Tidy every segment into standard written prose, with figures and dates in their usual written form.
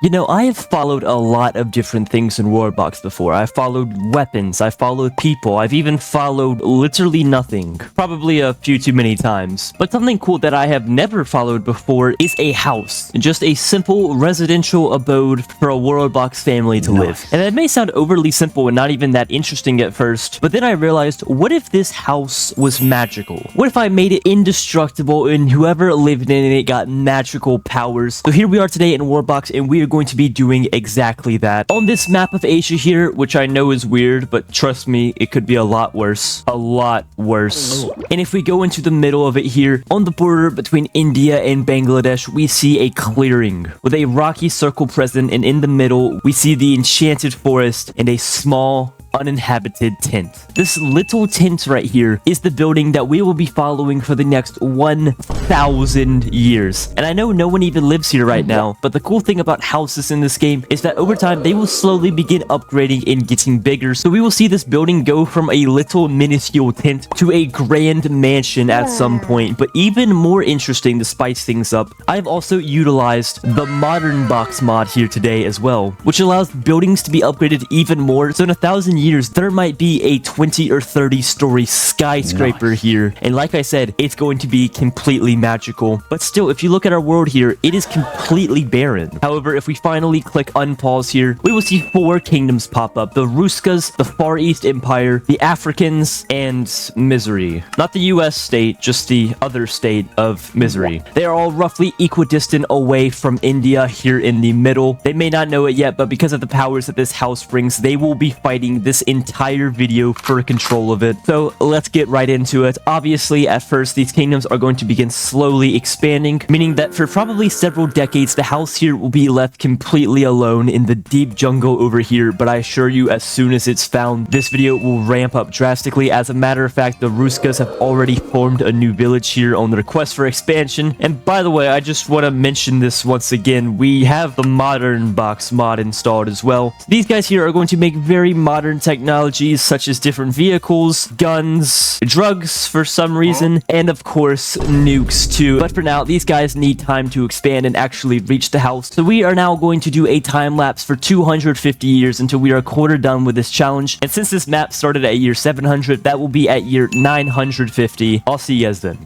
You know, I have followed a lot of different things in Worldbox before. I've followed weapons, I've followed people, I've even followed literally nothing. Probably a few too many times. But something cool that I have never followed before is a house. Just a simple residential abode for a Worldbox family to live. And that may sound overly simple and not even that interesting at first, but then I realized, what if this house was magical? What if I made it indestructible and whoever lived in it got magical powers? So here we are today in Worldbox, and we are going to be doing exactly that. On this map of Asia here, which I know is weird, but trust me, it could be a lot worse. A lot worse. And if we go into the middle of it here, on the border between India and Bangladesh, we see a clearing with a rocky circle present, and in the middle, we see the enchanted forest and a small uninhabited tent. This little tent right here is the building that we will be following for the next 1,000 years. And I know no one even lives here right now, but the cool thing about houses in this game is that over time they will slowly begin upgrading and getting bigger. So we will see this building go from a little minuscule tent to a grand mansion at some point. But even more interesting to spice things up, I've also utilized the modern box mod here today as well, which allows buildings to be upgraded even more. So in 1,000 years, there might be a 20 or 30 story skyscraper here. And like I said, it's going to be completely magical. But still, if you look at our world here, it is completely barren. However, if we finally click unpause here, we will see 4 kingdoms pop up. The Ruskas, the Far East Empire, the Africans, and Misery. Not the US state, just the other state of Misery. They are all roughly equidistant away from India here in the middle. They may not know it yet, but because of the powers that this house brings, they will be fighting this entire video for control of it. So let's get right into it. Obviously, at first, these kingdoms are going to begin slowly expanding, meaning that for probably several decades, the house here will be left completely alone in the deep jungle over here. But I assure you, as soon as it's found, this video will ramp up drastically. As a matter of fact, the Ruskas have already formed a new village here on their quest for expansion. And by the way, I just want to mention this once again. We have the modern box mod installed as well. These guys here are going to make very modern technologies such as different vehicles, guns, drugs for some reason, and of course nukes too. But for now, these guys need time to expand and actually reach the house. So we are now going to do a time lapse for 250 years until we are quarter done with this challenge. And since this map started at year 700, that will be at year 950. I'll see you guys then.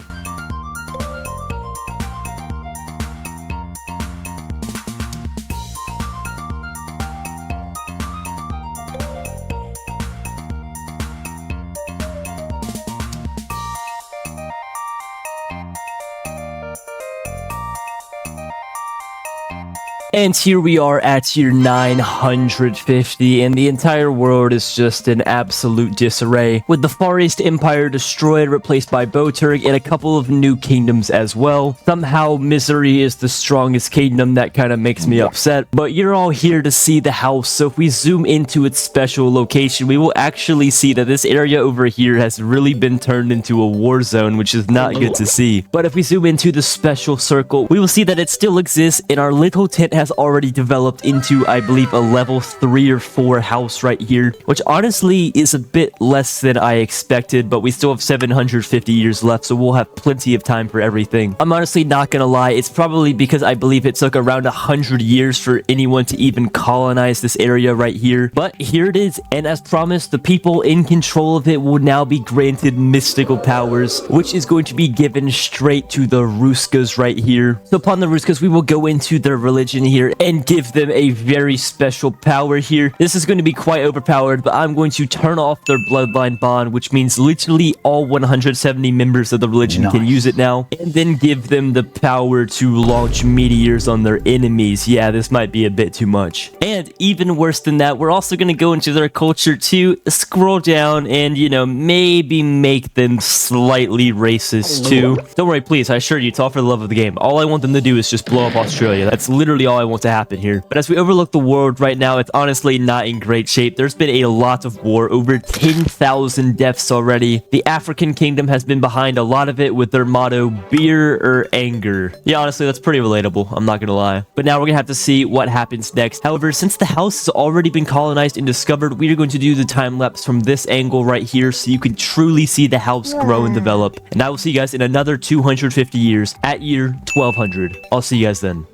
And here we are at year 950, and the entire world is just in absolute disarray, with the Far East Empire destroyed, replaced by Boturg, and a couple of new kingdoms as well. Somehow, Misery is the strongest kingdom. That kind of makes me upset, but you're all here to see the house, so if we zoom into its special location, we will actually see that this area over here has really been turned into a war zone, which is not good to see. But if we zoom into the special circle, we will see that it still exists, and our little tent has already developed into, I believe, a level 3 or 4 house right here, which honestly is a bit less than I expected, but we still have 750 years left, so we'll have plenty of time for everything. I'm honestly not gonna lie, it's probably because I believe it took around 100 years for anyone to even colonize this area right here, but here it is, and as promised, the people in control of it will now be granted mystical powers, which is going to be given straight to the Ruskas right here. So upon the Ruskas, we will go into their religion here and give them a very special power here. This is going to be quite overpowered, but I'm going to turn off their bloodline bond, which means literally all 170 members of the religion can use it now, and then give them the power to launch meteors on their enemies. Yeah, this might be a bit too much. And even worse than that, we're also going to go into their culture too, scroll down, and you know, maybe make them slightly racist too. Don't worry, please, I assure you, it's all for the love of the game. All I want them to do is just blow up Australia. That's literally all I want to happen here. But as we overlook the world right now, it's honestly not in great shape. There's been a lot of war, over 10,000 deaths already. The African kingdom has been behind a lot of it with their motto, beer or anger. Yeah, honestly, that's pretty relatable, I'm not gonna lie. But now we're gonna have to see what happens next. However, since the house has already been colonized and discovered, we are going to do the time lapse from this angle right here so you can truly see the house grow and develop. And I will see you guys in another 250 years at year 1200. I'll see you guys then.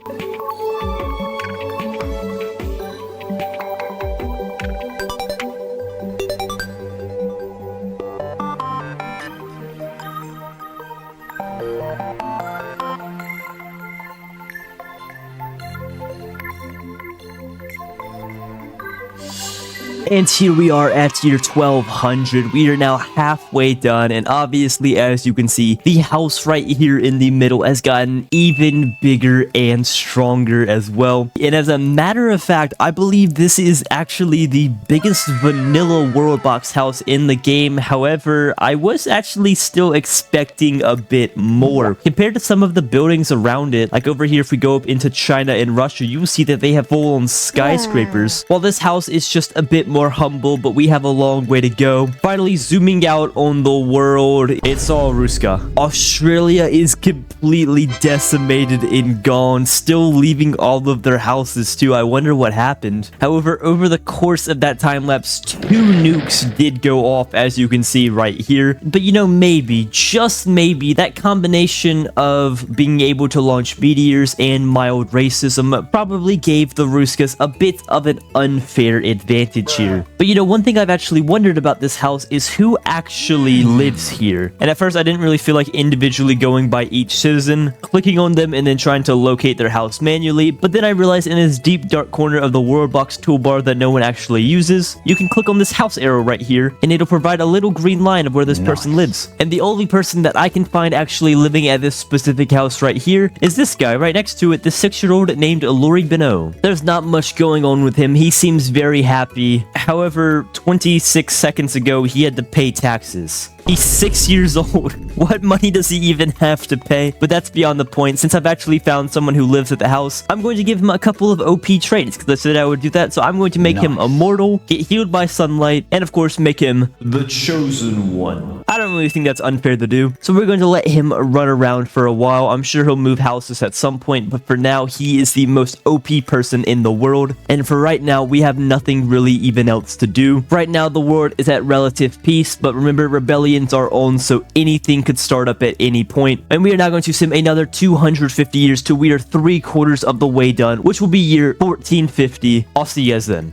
And here we are at year 1200. We are now halfway done, and obviously, as you can see, the house right here in the middle has gotten even bigger and stronger as well. And as a matter of fact, I believe this is actually the biggest vanilla world box house in the game. However, I was actually still expecting a bit more. Compared to some of the buildings around it, like over here, if we go up into China and Russia, you will see that they have full-on skyscrapers. While this house is just a bit more humble, but we have a long way to go. Finally, zooming out on the world, it's all Ruska. Australia is completely decimated and gone, still leaving all of their houses too. I wonder what happened. However, over the course of that time lapse, 2 nukes did go off, as you can see right here. But you know, maybe, just maybe, that combination of being able to launch meteors and mild racism probably gave the Ruskas a bit of an unfair advantage here. But you know, one thing I've actually wondered about this house is who actually lives here. And at first I didn't really feel like individually going by each citizen, clicking on them and then trying to locate their house manually, but then I realized in this deep dark corner of the world box toolbar that no one actually uses, you can click on this house arrow right here and it'll provide a little green line of where this person lives. And the only person that I can find actually living at this specific house right here is this guy right next to it, the 6-year-old named Lori Beno. There's not much going on with him. He seems very happy. However, 26 seconds ago, he had to pay taxes. He's 6 years old. What money does he even have to pay? But that's beyond the point. Since I've actually found someone who lives at the house, I'm going to give him a couple of OP traits because I said I would do that. So I'm going to make him immortal, get healed by sunlight, and of course make him the chosen one. I don't really think that's unfair to do. So we're going to let him run around for a while. I'm sure he'll move houses at some point, but for now, he is the most OP person in the world. And for right now, we have nothing really even else to do. Right now, the world is at relative peace, but remember, rebellions are on, so anything could start up at any point. And we are now going to sim another 250 years till we are 3/4 of the way done, which will be year 1450. I'll see you guys then.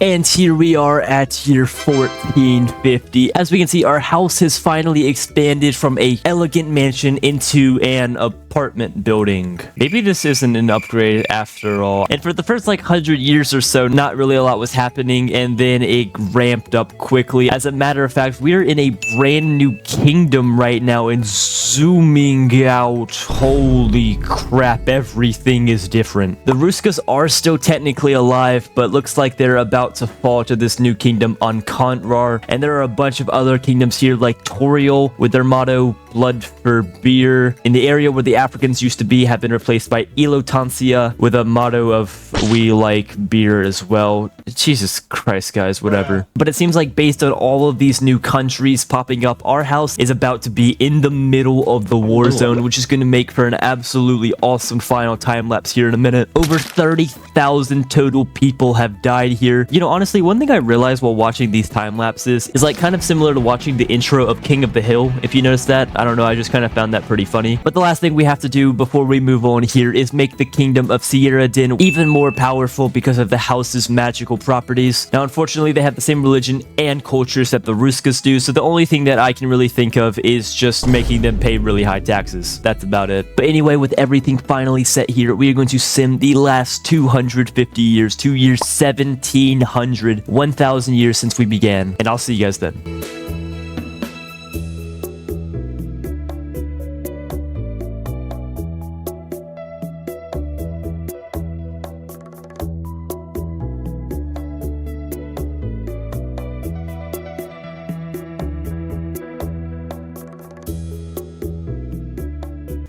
And here we are at year 1450. As we can see, our house has finally expanded from a elegant mansion into an apartment building. Maybe this isn't an upgrade after all. And for the first like 100 years or so, not really a lot was happening, and then it ramped up quickly. As a matter of fact, we're in a brand new kingdom right now, and zooming out, holy crap, everything is different. The Ruskas are still technically alive, but looks like they're about to fall to this new kingdom on Kontrar, and there are a bunch of other kingdoms here like Toriel with their motto blood for beer. In the area where the Africans used to be have been replaced by Elotancia with a motto of we like beer as well. Jesus Christ, guys, whatever. But it seems like based on all of these new countries popping up, our house is about to be in the middle of the war zone, which is going to make for an absolutely awesome final time lapse here in a minute. Over 30,000 total people have died here. You know, honestly, one thing I realized while watching these time lapses is like kind of similar to watching the intro of King of the Hill, if you noticed that. I don't know, I just kind of found that pretty funny. But the last thing we have to do before we move on here is make the kingdom of Sierra Din even more powerful because of the house's magical properties. Now, unfortunately, they have the same religion and cultures that the Ruskas do, so the only thing that I can really think of is just making them pay really high taxes. That's about it. But anyway, with everything finally set here, we are going to sim the last 250 years, 2 years 1700, 1,000 years since we began, and I'll see you guys then.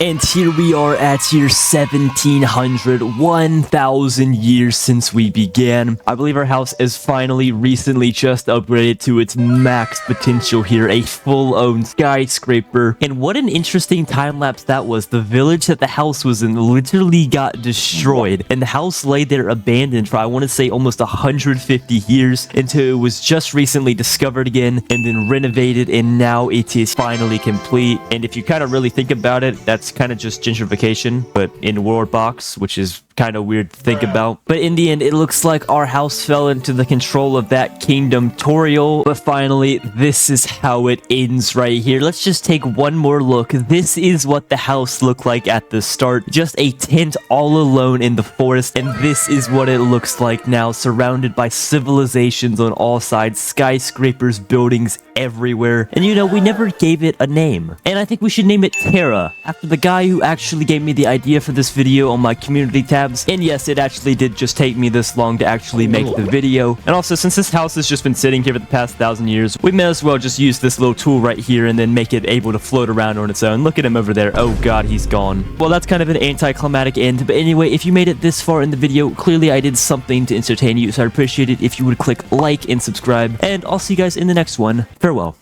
And here we are at year 1700, 1,000 years since we began. I believe our house is finally recently just upgraded to its max potential here, a full-owned skyscraper. And what an interesting time lapse that was. The village that the house was in literally got destroyed, and the house lay there abandoned for, I want to say, almost 150 years until it was just recently discovered again and then renovated, and now it is finally complete. And if you kind of really think about it, that's kind of just gentrification, but in world box, which is kind of weird to think about. But in the end, it looks like our house fell into the control of that kingdom Toriel. But finally, this is how it ends right here. Let's just take one more look. This is what the house looked like at the start. Just a tent all alone in the forest. And this is what it looks like now, surrounded by civilizations on all sides, skyscrapers, buildings everywhere. And you know, we never gave it a name. And I think we should name it Terra, after the guy who actually gave me the idea for this video on my community tabs. And yes, it actually did just take me this long to actually make the video. And also, since this house has just been sitting here for the past 1,000 years, we may as well just use this little tool right here and then make it able to float around on its own. Look at him over there. Oh god, he's gone. Well, that's kind of an anticlimactic end. But anyway, if you made it this far in the video, clearly I did something to entertain you, so I'd appreciate it if you would click like and subscribe. And I'll see you guys in the next one. Farewell.